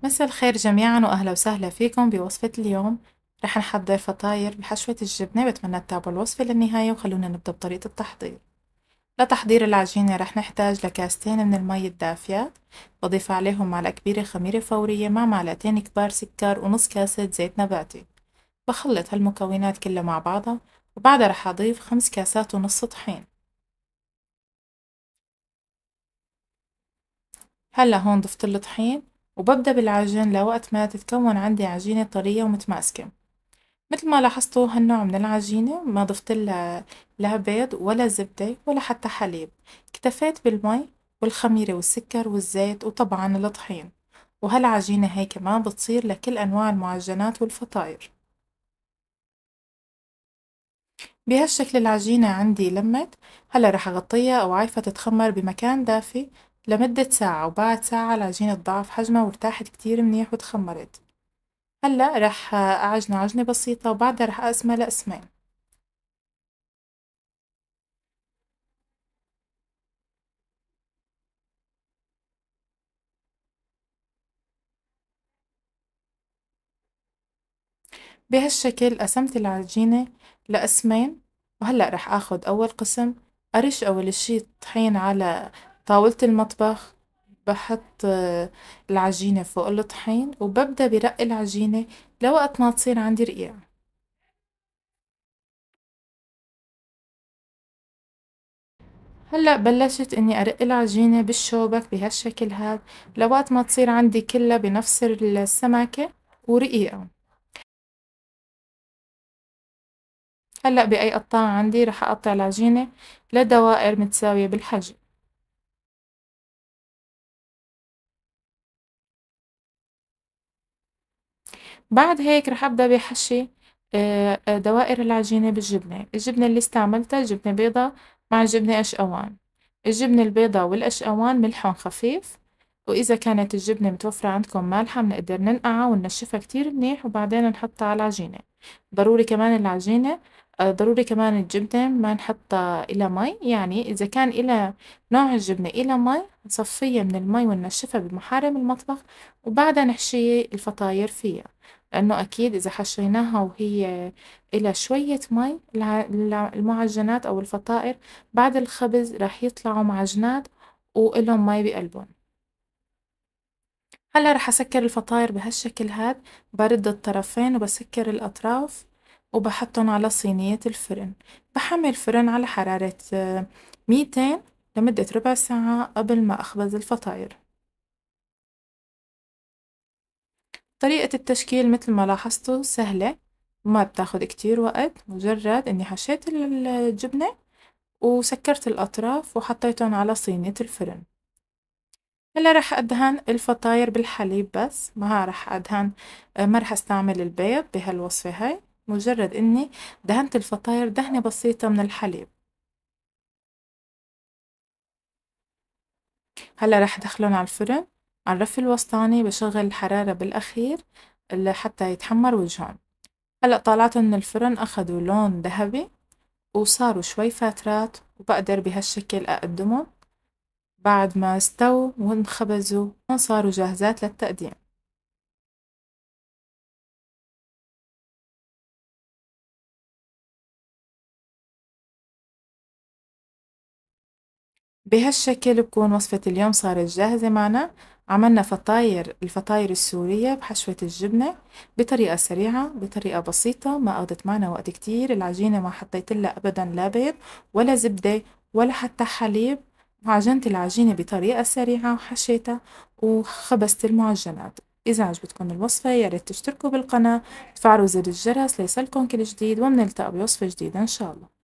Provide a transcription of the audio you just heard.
مساء الخير جميعا وأهلا وسهلا فيكم بوصفة اليوم. رح نحضر فطاير بحشوة الجبنة، بتمنى تتابعوا الوصفة للنهاية وخلونا نبدأ بطريقة التحضير. لتحضير العجينة رح نحتاج لكاستين من المي الدافية، بضيف عليهم معلقة كبيرة خميرة فورية مع معلقتين كبار سكر ونص كاسة زيت نباتي. بخلط هالمكونات كلها مع بعضها، وبعدها رح أضيف 5 كاسات ونص طحين. هلا هون ضفت الطحين وببدأ بالعجن لوقت ما تتكون عندي عجينة طرية ومتماسكة. مثل ما لاحظتوا هالنوع من العجينة ما ضفت لها لا بيض ولا زبدة ولا حتى حليب، اكتفيت بالمي والخميرة والسكر والزيت وطبعا الطحين. وهالعجينة هي كمان بتصير لكل أنواع المعجنات والفطاير. بهالشكل العجينة عندي لمت. هلا رح أغطيها أو عايفة تتخمر بمكان دافي لمدة ساعة، وبعد ساعة العجينة تضاعف حجمها وارتاحت كتير منيح وتخمرت. هلا رح أعجنها عجنة بسيطة وبعدها رح أقسمها لقسمين. بهالشكل قسمت العجينة لقسمين. وهلأ رح اخد اول قسم، ارش اول شي طحين على طاولة المطبخ. بحط العجينة فوق الطحين وببدأ برق العجينة لوقت ما تصير عندي رقيع. هلأ بلشت اني ارق العجينة بالشوبك بهالشكل هاد لوقت ما تصير عندي كلها بنفس السمكة ورقيقة. هلأ بأي قطاعة عندي رح أقطع العجينة لدوائر متساوية بالحجم. بعد هيك رح أبدأ بحشي دوائر العجينة بالجبنة. الجبنة اللي استعملتها جبنة بيضة مع جبنة قشقوان. الجبنة البيضة والقشقوان ملحهم خفيف، وإذا كانت الجبنة متوفرة عندكم مالحة بنقدر ننقعها وننشفها كتير منيح وبعدين نحطها على العجينة. ضروري كمان العجينة ضروري كمان الجبنة ما نحطها إلى مي، يعني إذا كان إلى نوع الجبنة إلى مي نصفيها من المي وننشفها بمحارم المطبخ، وبعدها نحشي الفطاير فيها. لأنه أكيد إذا حشيناها وهي إلى شوية مي المعجنات أو الفطائر بعد الخبز راح يطلعوا معجنات وإلهم مي بقلبهم. هلا رح أسكر الفطاير بهالشكل هاد، برد الطرفين وبسكر الأطراف وبحطهم على صينية الفرن. بحمل الفرن على حرارة 200 لمدة ربع ساعة قبل ما أخبز الفطاير. طريقة التشكيل مثل ما لاحظتوا سهلة، ما بتاخد كتير وقت، مجرد إني حشيت الجبنة وسكرت الأطراف وحطيتهم على صينية الفرن. هلا رح أدهن الفطاير بالحليب بس، ما رح أدهن ما رح أستعمل البيض بهالوصفة هاي، مجرد إني دهنت الفطاير دهنة بسيطة من الحليب. هلا رح أدخلهم على الفرن على الرف الوسطاني، بشغل الحرارة بالأخير لحتى يتحمر وجههم. هلا طلعتهم من الفرن أخذوا لون ذهبي وصاروا شوي فاترات، وبقدر بهالشكل أقدمهم. بعد ما استووا وانخبزوا صاروا جاهزات للتقديم. بهالشكل بكون وصفة اليوم صارت جاهزة معنا. عملنا الفطاير السورية بحشوة الجبنة بطريقة سريعة بطريقة بسيطة، ما أخذت معنا وقت كتير. العجينة ما حطيت لها أبدا لا بيض ولا زبدة ولا حتى حليب. عجنت العجينة بطريقة سريعة وحشيتها وخبزت المعجنات. إذا عجبتكم الوصفة يا ريت تشتركوا بالقناة وتفعلوا زر الجرس ليصلكم كل جديد، وبنلتقى بوصفة جديدة إن شاء الله.